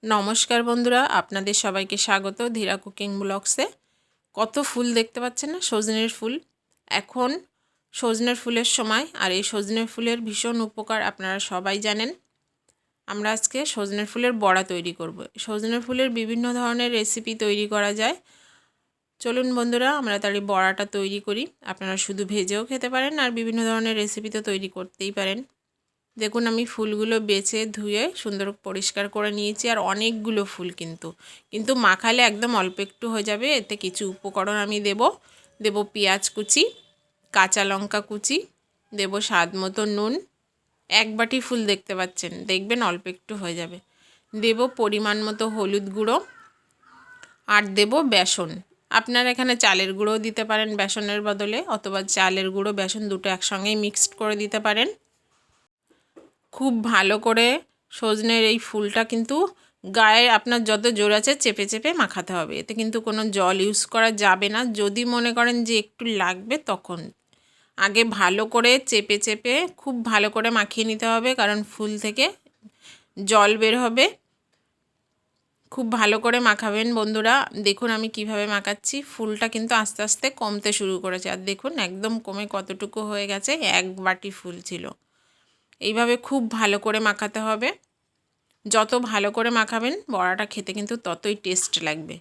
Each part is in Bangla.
নমস্কার বন্ধুরা, আপনাদের সবাইকে স্বাগত ধীরা কুকিং ব্লগসে। কত ফুল দেখতে পাচ্ছেন না, সজনের ফুল। এখন সজনের ফুলের সময়, আর এই সজনের ফুলের ভীষণ উপকার আপনারা সবাই জানেন। আমরা আজকে সজনের ফুলের বড়া তৈরি করব। সজনের ফুলের বিভিন্ন ধরনের রেসিপি তৈরি করা যায়। চলুন বন্ধুরা, আমরা তার এই বড়াটা তৈরি করি। আপনারা শুধু ভেজেও খেতে পারেন, আর বিভিন্ন ধরনের রেসিপি তো তৈরি করতেই পারেন। দেখুন, আমি ফুলগুলো বেছে ধুয়ে সুন্দর পরিষ্কার করে নিয়েছি, আর অনেকগুলো ফুল কিন্তু মাখালে একদম অল্প একটু হয়ে যাবে। এতে কিছু উপকরণ আমি দেব পেঁয়াজ কুচি, কাঁচা লঙ্কা কুচি, দেব স্বাদ মতো নুন। এক বাটি ফুল দেখতে পাচ্ছেন, দেখবেন অল্প একটু হয়ে যাবে। দেব পরিমাণ মতো হলুদ গুঁড়ো, আর দেব বেসন। আপনারা এখানে চালের গুঁড়োও দিতে পারেন বেসনের বদলে, অথবা চালের গুঁড়ো বেসন দুটো একসঙ্গেই মিক্সড করে দিতে পারেন। খুব ভালো করে সজনের এই ফুলটা কিন্তু গায়ে আপনার যত জোর আছে চেপে চেপে মাখাতে হবে। এতে কিন্তু কোনো জল ইউজ করা যাবে না। যদি মনে করেন যে একটু লাগবে, তখন আগে ভালো করে চেপে চেপে খুব ভালো করে মাখিয়ে নিতে হবে, কারণ ফুল থেকে জল বের হবে। খুব ভালো করে মাখাবেন বন্ধুরা। দেখুন আমি কিভাবে মাখাচ্ছি। ফুলটা কিন্তু আস্তে আস্তে কমতে শুরু করেছে, আর দেখুন একদম কমে কতটুকু হয়ে গেছে। এক বাটি ফুল ছিল। এইভাবে খুব ভালো করে মাখাতে হবে। যত ভালো করে মাখাবেন বড়াটা খেতে কিন্তু ততই টেস্ট লাগবে।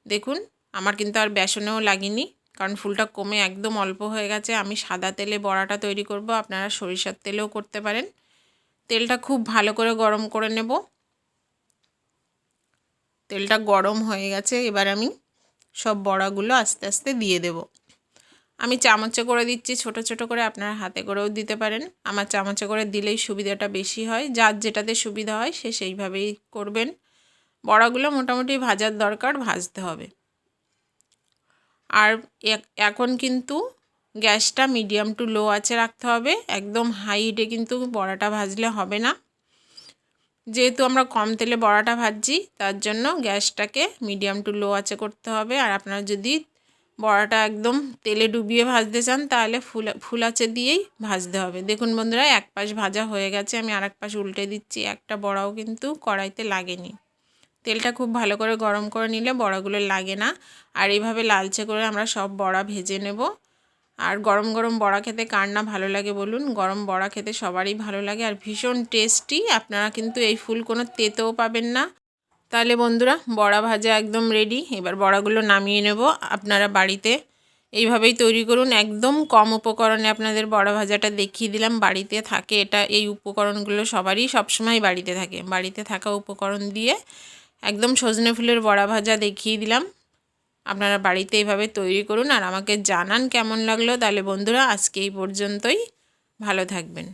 দেখুন আমার কিন্তু আর বেসনেও লাগেনি, কারণ ফুলটা কমে একদম অল্প হয়ে গেছে। আমি সাদা তেলে বড়াটা তৈরি করব, আপনারা সরিষার তেলেও করতে পারেন। তেলটা খুব ভালো করে গরম করে নেব। তেলটা গরম হয়ে গেছে, এবার আমি সব বড়াগুলো আস্তে আস্তে দিয়ে দেব। আমি চামচে করে দিচ্ছি, ছোট ছোট করে, আপনারা হাতে করেও দিতে পারেন। আমার চামচে করে দিলেই সুবিধাটা বেশি হয়। যার যেটাতে সুবিধা হয় সে সেইভাবেই করবেন। বড়াগুলো মোটামুটি ভাজার দরকার, ভাজতে হবে। আর এখন কিন্তু গ্যাসটা মিডিয়াম টু লো আঁচে রাখতে হবে। একদম হাই হিটে কিন্তু বড়াটা ভাজলে হবে না। যেহেতু আমরা কম তেলে বড়াটা ভাজছি, তার জন্য গ্যাসটাকে মিডিয়াম টু লো আঁচে করতে হবে। আর আপনারা যদি বড়াটা একদম তেলে ডুবিয়ে ভাজতে চান, তাহলে ফুল আঁচে দিয়েই ভাজতে হবে। দেখুন বন্ধুরা, এক পাশ ভাজা হয়ে গেছে, আমি আরেক পাশ উল্টে দিচ্ছি। একটা বড়াও কিন্তু কড়াইতে লাগেনি। তেলটা খুব ভালো করে গরম করে নিলে বড়াগুলো লাগে না। আর এইভাবে লালচে করে আমরা সব বড়া ভেজে নেব। আর গরম গরম বড়া খেতে কার না ভালো লাগে বলুন। গরম বড়া খেতে সবারই ভালো লাগে, আর ভীষণ টেস্টি। আপনারা কিন্তু এই ফুল কোনো তেতেও পাবেন না। তাহলে বন্ধুরা, বড়া ভাজা একদম রেডি। এবার বড়াগুলো নামিয়ে নেব। আপনারা বাড়িতে এইভাবেই তৈরি করুন। একদম কম উপকরণে আপনাদের বড়া ভাজাটা দেখিয়ে দিলাম। বাড়িতে থাকে এটা, এই উপকরণগুলো সবারই সবসময় বাড়িতে থাকে। বাড়িতে থাকা উপকরণ দিয়ে একদম সজনে ফুলের বড়া ভাজা দেখিয়ে দিলাম। আপনারা বাড়িতে এইভাবে তৈরি করুন, আর আমাকে জানান কেমন লাগলো। তাহলে বন্ধুরা, আজকে এই পর্যন্তই। ভালো থাকবেন।